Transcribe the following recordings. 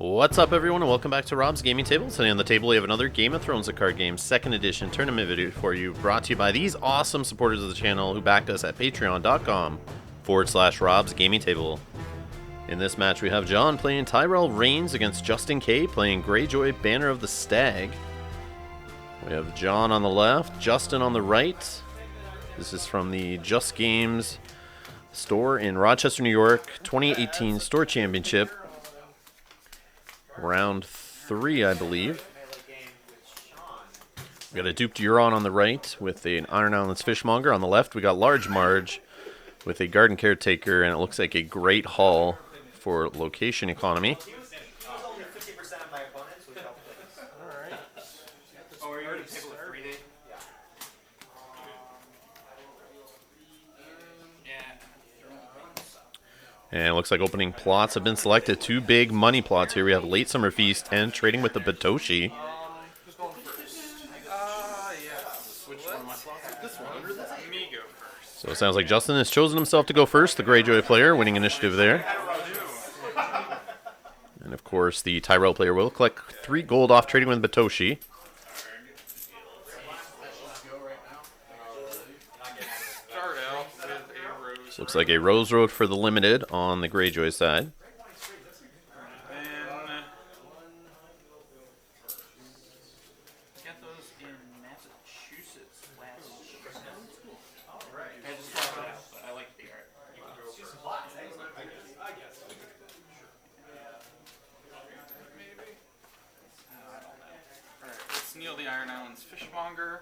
What's up, everyone, and welcome back to Rob's Gaming Table. Today on the table we have another Game of Thrones, a card game, 2nd edition tournament video for you, brought to you by these awesome supporters of the channel who backed us at patreon.com/Rob's Gaming Table. In this match we have John playing Tyrell Reigns against Justin K playing Greyjoy, Banner of the Stag. We have John on the left, Justin on the right. This is from the Just Games store in Rochester, New York, 2018 Store Championship. Round 3, I believe. We got a duped Euron on the right with an Iron Islands Fishmonger. On the left, we got Large Marge with a Garden Caretaker, and it looks like a great haul for location economy. And it looks like opening plots have been selected. 2 big money plots here. We have Late Summer Feast and Trading with the Batoshi. Who's going first? Which one am I plots? This one. Me go first. So it sounds like Justin has chosen himself to go first, the Greyjoy player, winning initiative there. And of course, the Tyrell player will collect 3 gold off Trading with Batoshi. Looks like a Rose Road for the limited on the Greyjoy side. Get those in Massachusetts last year. I like the art. Alright, let's kneel the Iron Islands Fishmonger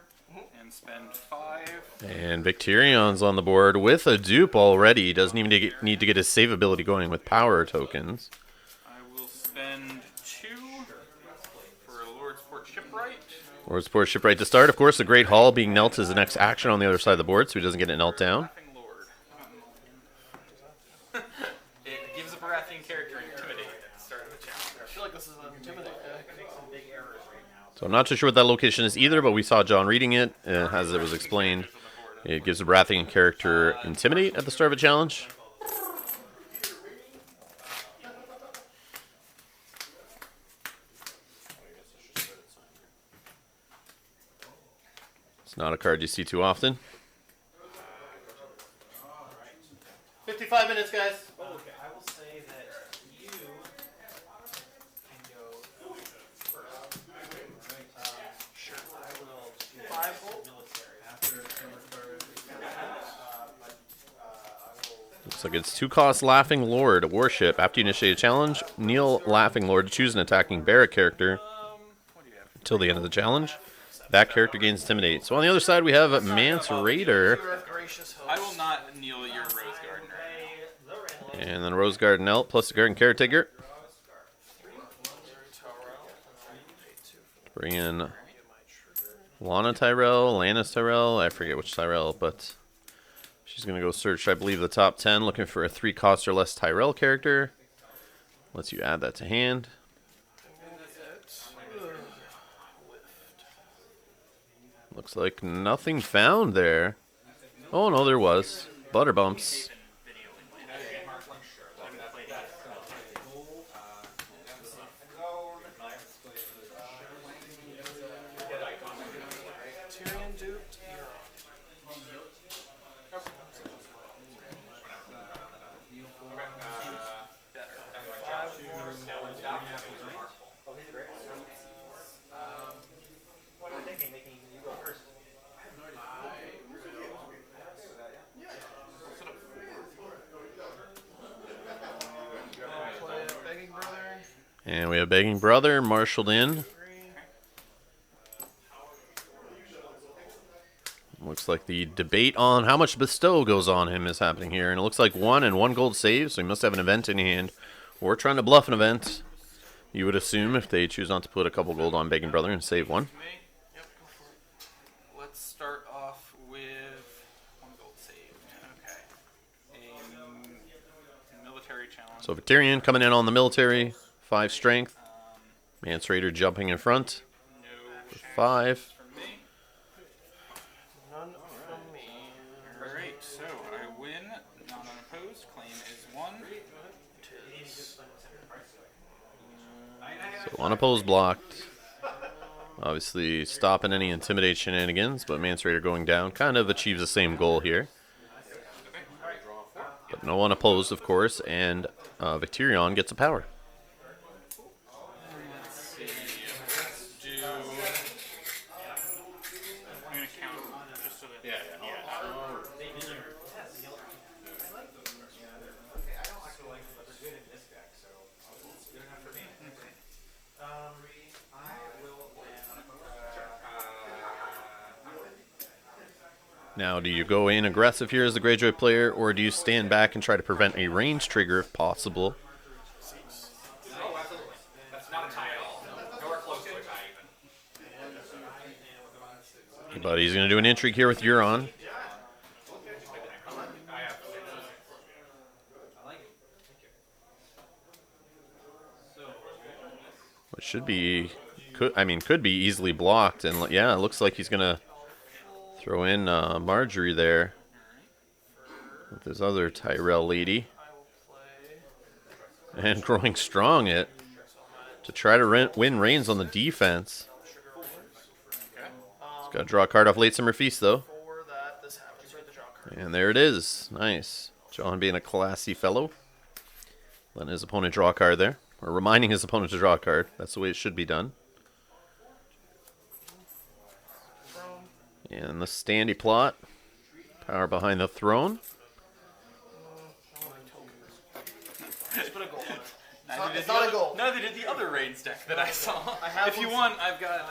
and spend 5. And Victarion's on the board with a dupe already. He doesn't even need to get his save ability going with power tokens. I will spend 2 for Lord's Port Shipwright. Lord's Port Shipwright to start. Of course, the Great Hall being knelt is the next action on the other side of the board, so he doesn't get it knelt down. Lord. It gives a Baratheon character Intimidate at the start of the challenge. I feel like this is an Intimidate deck. I make some big errors right now. So I'm not too sure what that location is either, but we saw John reading it, as it was explained. It gives a Baratheon character Intimidate at the start of a challenge. It's not a card you see too often. 55 minutes, guys. Okay, I will say that you can go first. Sure. I will do 5 volt military after Looks like it's 2 cost Laughing Lord, a warship. After you initiate a challenge, kneel Laughing Lord to choose an attacking barrack character until the end of the challenge. That character gains Intimidate. So on the other side, we have Mance Raider. I will not kneel your Rose Gardener. And then Rose Garden Elk plus the Garden Caretaker. Bring in Lana Tyrell, Lannis Tyrell. I forget which Tyrell, but she's going to go search, I believe, the top 10, looking for a 3 cost or less Tyrell character. Lets you add that to hand. Looks like nothing found there. Oh, no, there was. Butterbumps. And we have Begging Brother marshaled in. Looks like the debate on how much bestow goes on him is happening here. And it looks like 1 and 1 gold save, so he must have an event in hand. Or trying to bluff an event, you would assume, if they choose not to put a couple gold on Begging Brother and save 1. Yep, go for it. Let's start off with 1 gold saved. Okay. A military challenge. So Victarion coming in on the military. 5 strength. Mance Raider jumping in front for 5. none from me. Alright, so I win. Not unopposed. Claim is 1. Unopposed blocked. Obviously stopping any intimidate shenanigans, but Mance Raider going down kind of achieves the same goal here. But no unopposed, of course, and Victorion gets a power. Let's see. Let's do. I'm gonna count just so that. Yeah. Now, do you go in aggressive here as the Greyjoy player, or do you stand back and try to prevent a range trigger if possible? Oh, absolutely. That's not a tie at all. Nowhere close to a tie even. But he's going to do an intrigue here with Euron. Which should be, could be easily blocked. And yeah, it looks like he's going to throw in Marjorie there with his other Tyrell lady. And growing strong it to try to win Reigns on the defense. He's got to draw a card off Late Summer Feast, though. And there it is. Nice. John being a classy fellow. Letting his opponent draw a card there. Or reminding his opponent to draw a card. That's the way it should be done. And the standy plot. Power behind the throne. It's not a goal. Neither did the other Reigns deck that I saw. If you want, I've got.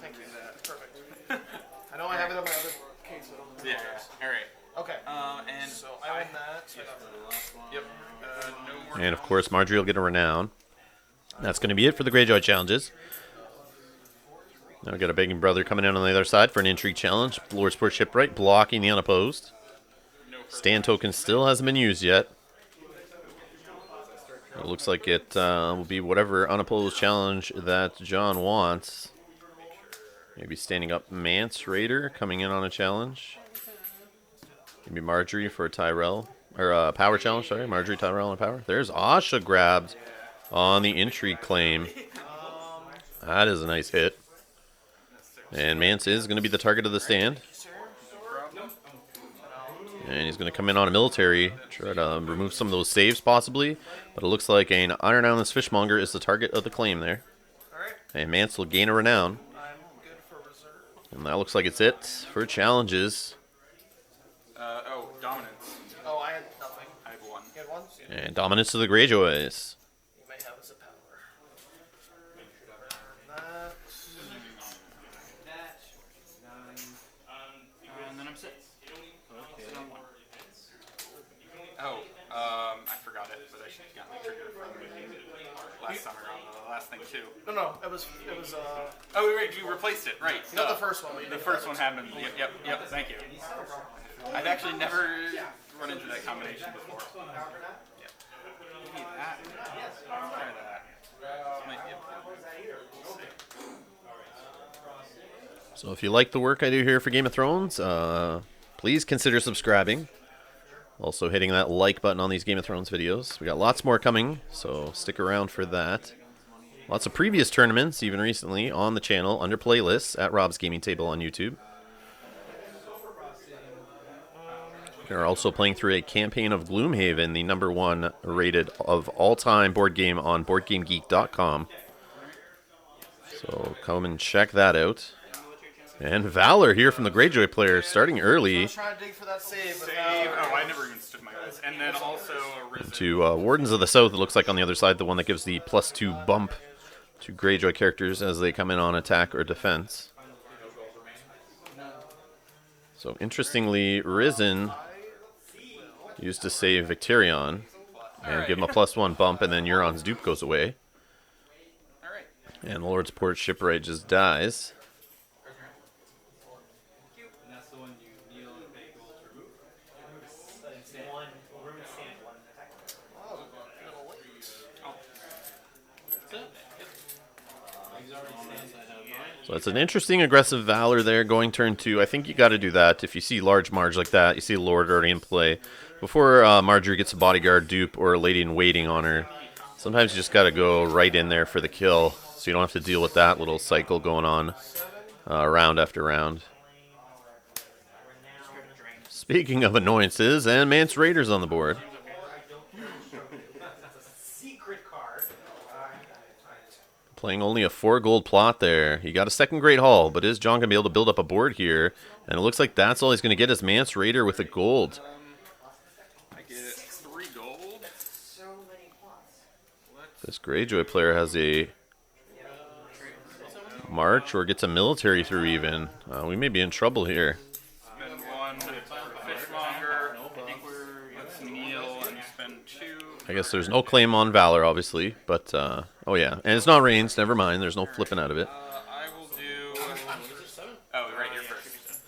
Thank you. Perfect. I know I have it on my other case. Yeah. All right. Okay. And so I win that. So the last one. Yep. No more. And of course, Marjorie will get a renown. That's going to be it for the Greyjoy challenges. Now we got a Begging Brother coming in on the other side for an intrigue challenge. Lord Sport Shipwright blocking the unopposed. Stand token still hasn't been used yet. It looks like it will be whatever unopposed challenge that John wants. Maybe standing up Mance Raider coming in on a challenge. Maybe Marjorie for a Tyrell. Or a power challenge, sorry. Marjorie, Tyrell, and power. There's Asha grabbed on the intrigue claim. That is a nice hit. And Mance is going to be the target of the stand. And he's going to come in on a military, try to remove some of those saves possibly. But it looks like an Iron Islands Fishmonger is the target of the claim there. And Mance will gain a renown. And that looks like it's it for challenges. Dominance. Oh, I had nothing. I have one. You had one? And dominance to the Greyjoys. You may have as a power. And then I'm 6. Oh, I forgot it, but I should have gotten the trigger from last summer on the last thing too. No, it was. Oh, right, you replaced it, right? You got the first one. But you The didn't first have one happened. Yep. Thank you. I've actually never run into that combination before. Yep. Maybe that. Try that. Might be So if you like the work I do here for Game of Thrones, please consider subscribing. Also hitting that like button on these Game of Thrones videos. We got lots more coming, so stick around for that. Lots of previous tournaments, even recently, on the channel under playlists at Rob's Gaming Table on YouTube. We are also playing through a campaign of Gloomhaven, the #1 rated of all-time board game on BoardGameGeek.com. So come and check that out. And Valor here from the Greyjoy player, starting early. I was trying to dig for that save. But Oh, I never even stood my list. And then also Risen. To Wardens of the South, it looks like on the other side, the one that gives the +2 bump to Greyjoy characters as they come in on attack or defense. So interestingly, Risen used to save Victorion and give him a +1 bump, and then Euron's dupe goes away. All right. And Lord's Port Shipwright just dies. So it's an interesting aggressive Valor there going turn 2. I think you got to do that. If you see large Marge like that, you see Lord already in play. Before Marjorie gets a bodyguard dupe or a lady in waiting on her, Sometimes you just got to go right in there for the kill, so you don't have to deal with that little cycle going on round after round. Speaking of annoyances, and Mance Raiders on the board. Playing only a 4 gold plot there. He got a second Great Hall, but is John going to be able to build up a board here? And it looks like that's all he's going to get is Mance Raider with a gold. I get 3 gold. This Greyjoy player has a march or gets a military through even. We may be in trouble here. Spend 1 fishmonger. I think let's kneel and spend 2. I guess there's no claim on Valor, obviously, but, oh yeah. And it's not Reigns, never mind. There's no flipping out of it. I will do... Oh, right here first.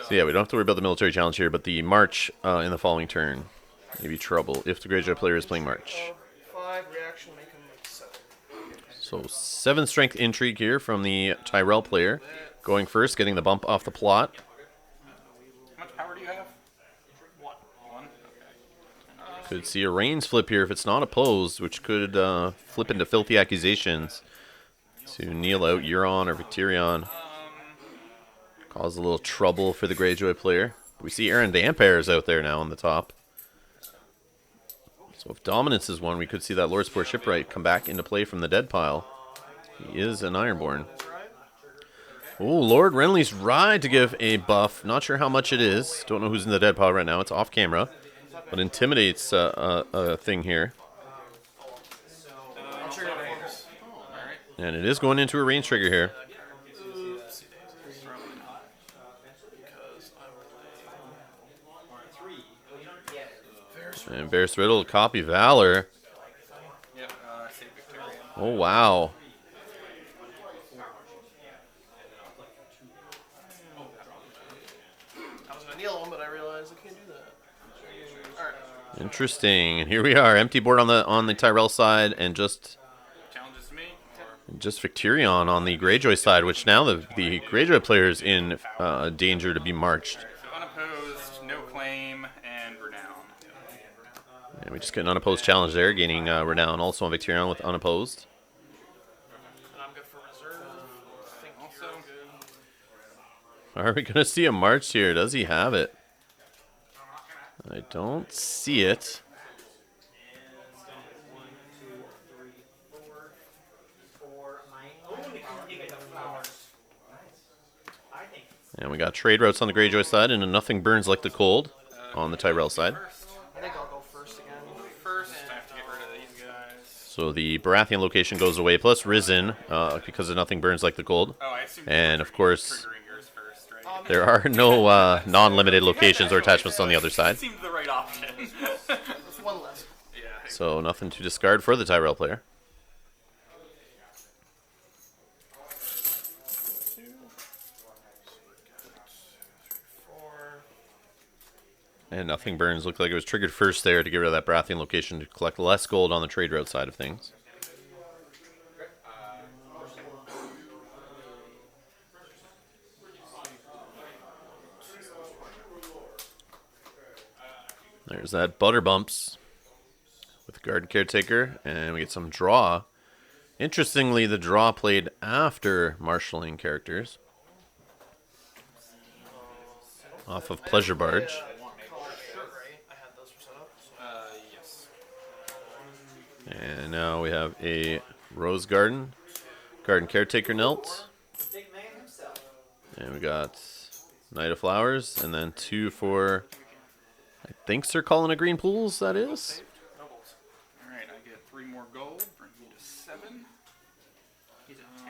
So yeah, we don't have to worry about the military challenge here, but the march in the following turn may be trouble if the Greyjoy player is playing march. 5 reaction, make him 7. So 7 strength intrigue here from the Tyrell player. Going first, getting the bump off the plot. How much power do you have? 1. Okay. Could see a Reigns flip here if it's not opposed, which could flip into filthy accusations to kneel out Euron or Victarion. Cause a little trouble for the Greyjoy player. We see Aaron Vampire's out there now on the top. So if Dominance is one, we could see that Lordsport Shipwright come back into play from the dead pile. He is an Ironborn. Oh, Lord Renly's Ride to give a buff. Not sure how much it is. Don't know who's in the dead pile right now. It's off camera. But Intimidate's a thing here. And it is going into a range trigger here. And Varys Riddle, copy Valor. Yep, save Victoria. Oh, wow. I was going to kneel him, but I realized I can't do that. Alright. Interesting. And here we are, empty board on the Tyrell side, and just Challenges me. Victarion on the Greyjoy side, which now the Greyjoy player is in danger to be marched. So unopposed, no claim, and renown. And we just get an unopposed challenge there, gaining renown also on Victarion with unopposed. And I'm good for reserve. I think Also, Are we going to see a march here? Does he have it? I don't see it. And we got trade routes on the Greyjoy side and a nothing burns like the cold on the Tyrell side. I think I'll go first again. first, I have to get rid of these guys. So the Baratheon location goes away, plus Risen, because of nothing burns like the cold. Oh, I assume And of course, triggering yours first, right? there are no non-limited locations or attachments on the other side. Seems the right option. That's one less. Yeah. So nothing to discard for the Tyrell player. And nothing burns. Looked like it was triggered first there to get rid of that Baratheon location to collect less gold on the trade route side of things. There's that Butter Bumps with Garden Caretaker, and we get some draw. Interestingly, the draw played after marshalling characters. Off of Pleasure Barge. Yes. And now we have a Rose Garden, Garden Caretaker Knelt. And we got Knight of Flowers, and then 2 for, I think Sir Colin of Green Pools, that is. Alright, I get 3 more gold, bring me to 7. He's at 10.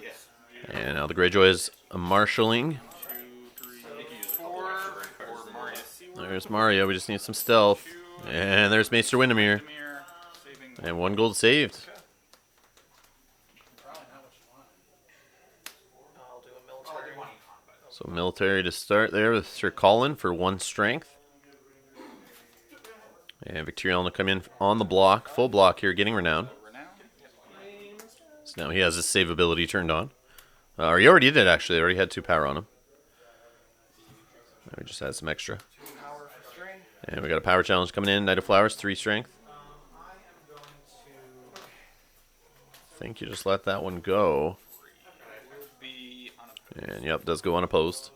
Yes. And now the Greyjoy is marshalling. 2, 3, 4 for Mario Seaward. There's Mario, we just need some stealth. And there's Maester Windermere. Saving And 1 gold saved. I'll do a military. So military to start there with Sir Colin for 1 strength. And Victarion to come in on the block, full block here, getting renown. renown. So now he has his save ability turned on. Or he already did, actually. He already had 2 power on him. Now we just had some extra. Power for 3. And we got a power challenge coming in. Knight of Flowers, 3 strength. think you just let that one go. Be on a And yep, does go unopposed.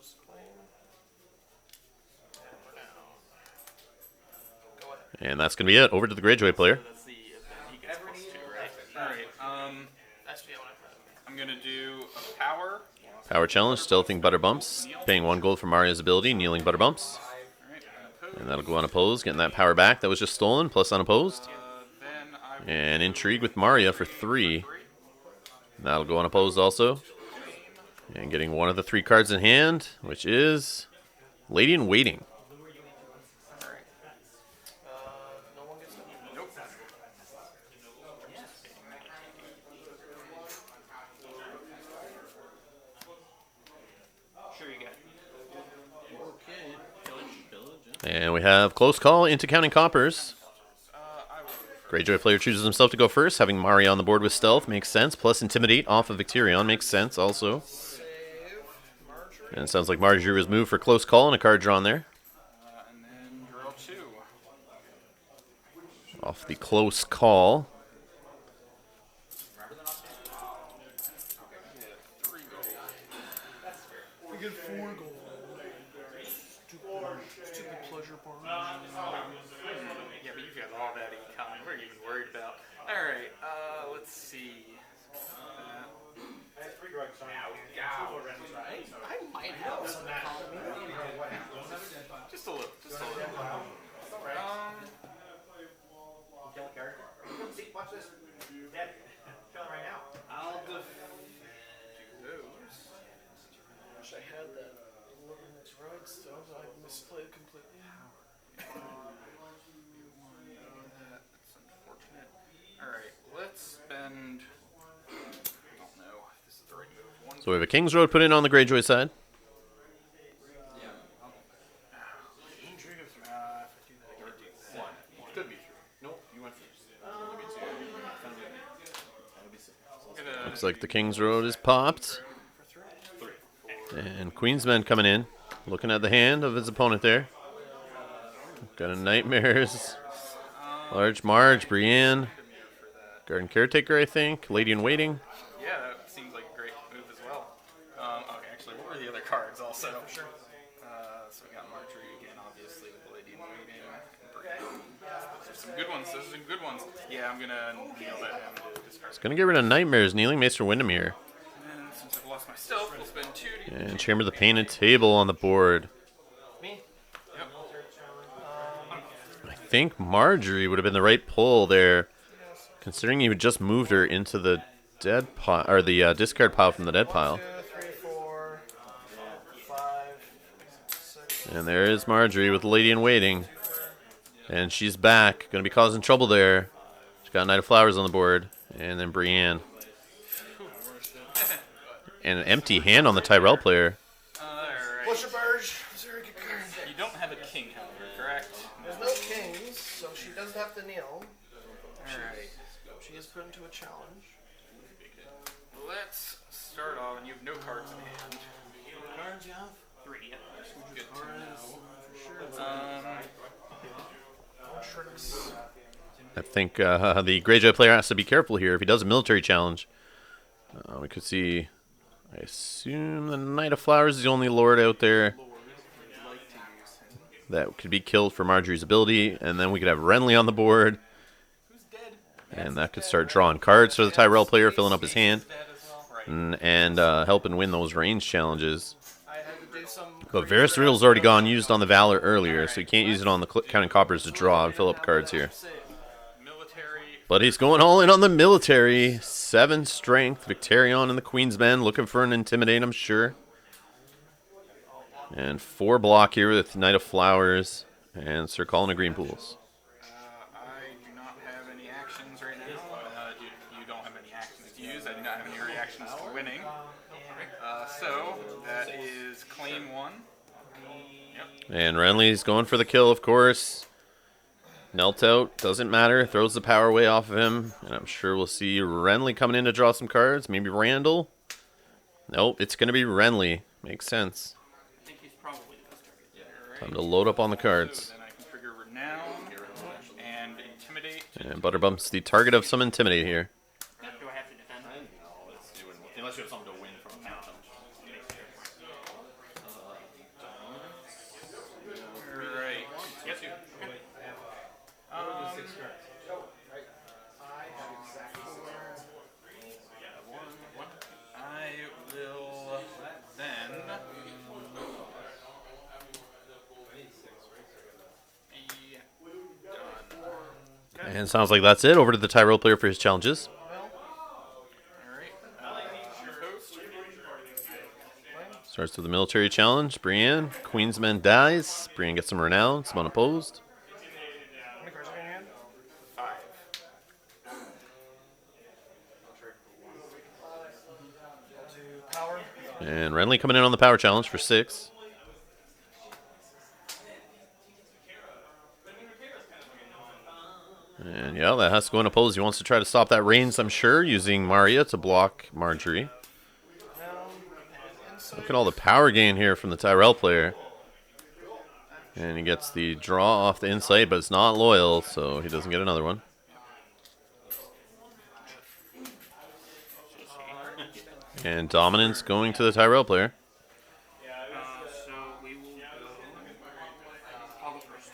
And that's going to be it. Over to the Greyjoy player. That's the event he gets +2, right? Alright, That's the one. I'm gonna do a power. Power challenge, stealthing butter bumps. Paying 1 gold for Mario's ability, kneeling butter bumps. Alright, And that'll go unopposed, getting that power back that was just stolen, plus unopposed. then I will And Intrigue with Maria for 3. And that'll go unopposed also. And getting one of the 3 cards in hand, which is Lady in Waiting. No one gets to. Nope. Sure you got it. And we have close call into counting coppers. I will. Greyjoy player chooses himself to go first, having Maria on the board with stealth makes sense. Plus intimidate off of Victorion makes sense also. Save Marjorie. And it sounds like Marjorie was moved for close call and a card drawn there. And then Tyrell 2. Off the close call. We get 4 gold. Stupid pleasure bar. Yeah, but you've got all that econ. What are you even worried about? Alright, let's see. I might have some economy. Just a little. Just a little. Watch this. Dad, kill him right now. I'll those. wish I had that Wilderness Road still. I misplayed completely. That's unfortunate. Alright, let's spend. I don't know if this is the right move. So we have a King's Road put in on the Greyjoy side. Could be true. Nope, you went first. Looks like the King's Road is popped. And Queensman coming in, looking at the hand of his opponent there. Got a Nightmares. Large Marge, Brienne. Garden Caretaker, I think. Lady in Waiting. Yeah, that seems like a great move as well. Okay, actually, what were the other cards also? Sure. So we got Marjorie again, obviously, with the Lady in Waiting. Those are some good ones. Those are some good ones. Yeah, I'm gonna kneel that down to discard. He's going to get rid of Nightmares, kneeling Maester Windermere. And since I've lost my stealth, we'll spend 2 to get And Chamber of the Painted Table on the board. Me? Yep. I think Marjorie would have been the right pull there, considering you had just moved her into the dead pile, or the discard pile from the dead pile. 2, 3, 4, 5, 6. And there is Marjorie with the Lady in Waiting. And she's back. Going to be causing trouble there. She's got Knight of Flowers on the board. And then Brienne. And an empty hand on the Tyrell player. Alright. Push a barge. Is there a good card? You don't have a king, however, correct? There's no kings, so she doesn't have to kneel. Alright. She is put into a challenge. Let's start off, and you have no cards in hand. Cards, yeah. 3, yeah. Good to know. For sure. Tricks. I think the Greyjoy player has to be careful here. If he does a military challenge, we could see, I assume the Knight of Flowers is the only lord out there that could be killed for Marjorie's ability. And then we could have Renly on the board. Who's dead? And that could start drawing cards for the Tyrell player, filling up his hand. Dead as well. Right. And helping win those range challenges. I had to do some. But Varys Riddle's already gone used on the Valor earlier, so you can't use it on the counting coppers to draw and fill up cards here. Military. But he's going all in on the military. 7 strength. Victorion and the Queen's Men looking for an intimidate, I'm sure. And 4 block here with Knight of Flowers and Sir Colin of Green Pools. I do not have any actions right now. You don't have any actions to use. I do not have any reactions to winning. So that is claim 1. Yep. And Renly's going for the kill, of course. Knelt out, doesn't matter. Throws the power away off of him. And I'm sure we'll see Renly coming in to draw some cards. Maybe Randall. Nope, it's going to be Renly. Makes sense. I think he's probably the best target. Time to load up on the cards. So then I can trigger Renown and Intimidate. And Butterbump's the target of some Intimidate here. Do I have to defend? And sounds like that's it. Over to the Tyrell player for his challenges. Alright. Post. Starts with the military challenge. Brienne, Queensman dies. Brienne gets some renown, some unopposed. How many cards are in your hand? 5. I'll do power. And Renly coming in on the power challenge for 6. And yeah, that has to go unopposed. He wants to try to stop that Reigns, I'm sure, using Maria to block Marjorie. Look at all the power gain here from the Tyrell player. And he gets the draw off the insight, but it's not loyal, so he doesn't get another one. And dominance going to the Tyrell player. So we will go. I'll go first.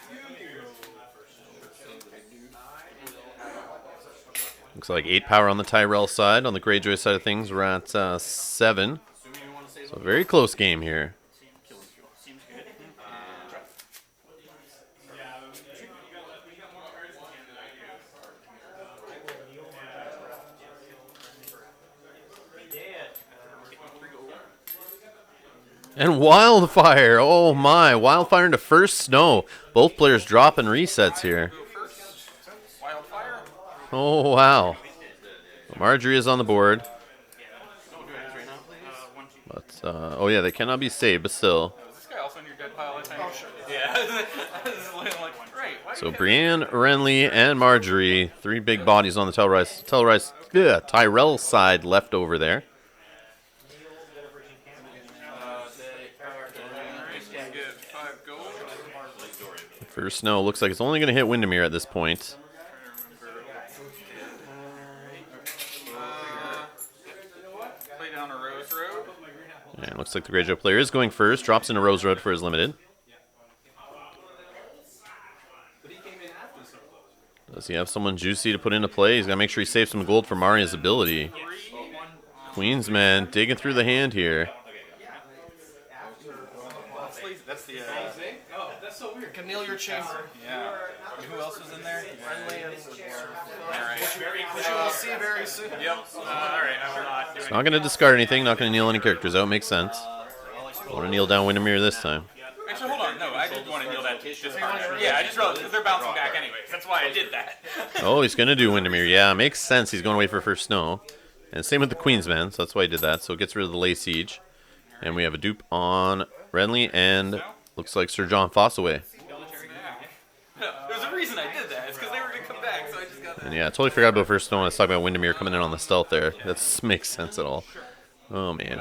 Looks like 8 power on the Tyrell side. On the Greyjoy side of things, we're at 7. So very close game here. Seems good. And Wildfire. Oh my. Wildfire into first snow. Both players dropping resets here. Wildfire. Oh wow. Marjorie is on the board. But, oh yeah, they cannot be saved, but still. Is this guy also in your dead pile, I think? Oh, sure. Yeah. This is like, right. Why So Brienne, Renly, and Marjorie, 3 big bodies on the Tyrell side left over there. get 5 gold. First snow looks like it's only going to hit Windermere at this point. Play down a Rose Road. And looks like the Greyjoy player is going first. Drops into Rose Road for his limited. Does he have someone juicy to put into play? He's got to make sure he saves some gold for Maria's ability. Queensman digging through the hand here. That's the. Camille, your chamber. Yeah. Who else was in there? Friendly and Alright. which you will see very soon. Yep. Alright, I will not do He's not going to discard anything. Not going to kneel any characters out. Makes sense. Want to kneel down Windermere this time. Actually, hold on. No, I did want to kneel that. Yeah, I just realized because they're bouncing back anyway. That's why I did that. Oh, he's going to do Windermere. Yeah, makes sense. He's going away for first snow. And same with the Queensman, so that's why he did that. So it gets rid of the Lay Siege. And we have a dupe on Renly and looks like Sir John Fossaway. There's a reason I did that. It's because they were going to come back, so I just got that. And yeah, I totally forgot about first snow when I was talking about Windermere coming in on the stealth there. That makes sense at all. Oh, man.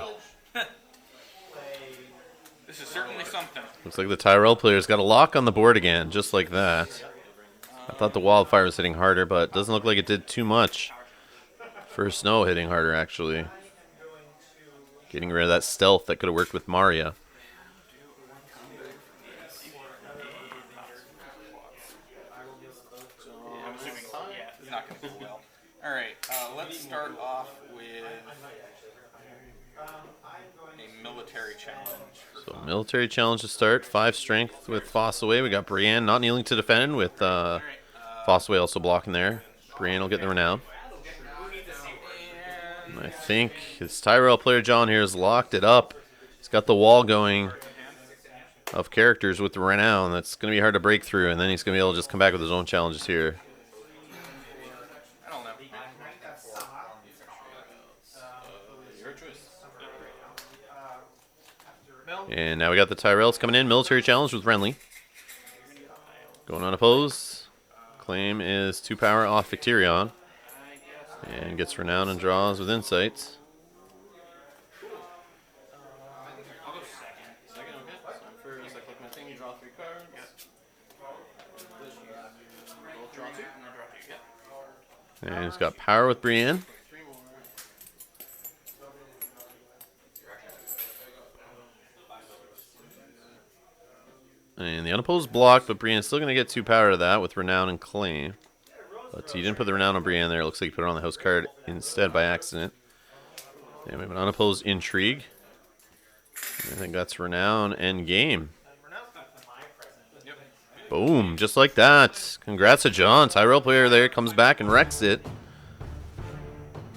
This is certainly something. Looks like the Tyrell player's got a lock on the board again, just like that. I thought the Wildfire was hitting harder, but it doesn't look like it did too much. First snow hitting harder, actually. Getting rid of that stealth that could have worked with Maria. I'm assuming, yeah, it's not going to go well. Alright, let's start off with a military challenge. So military challenge to start. 5 strength with Fossaway. We got Brienne not kneeling to defend with Fossaway also blocking there. Brienne will get the renown. And I think his Tyrell player John here has locked it up. He's got the wall going of characters with the renown. That's going to be hard to break through, and then he's going to be able to just come back with his own challenges here. I don't know. And now we got the Tyrells coming in. Military challenge with Renly. Going unopposed. Claim is 2 power off Victorion. And gets renown and draws with insights. I'll go second. Second, okay. So I'm first. I click my thing. You draw 3 cards. Both draw 2, and I draw 2. Yeah. And he's got power with Brienne. 3 more. And the unopposed block, but Brienne's still going to get 2 power to that with renown and claim. But he didn't put the renown on Brienne there. It looks like he put it on the house card instead by accident. And we have an unopposed intrigue. And I think that's renown and game. Boom, just like that. Congrats to John. Tyrell player there comes back and wrecks it.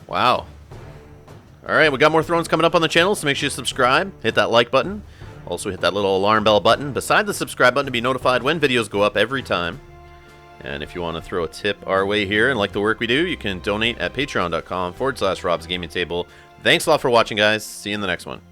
Wow. Alright, we got more thrones coming up on the channel, so make sure you subscribe. Hit that like button. Also hit that little alarm bell button beside the subscribe button to be notified when videos go up every time. And if you want to throw a tip our way here and like the work we do, you can donate at patreon.com/RobsGamingTable. Thanks a lot for watching, guys. See you in the next one.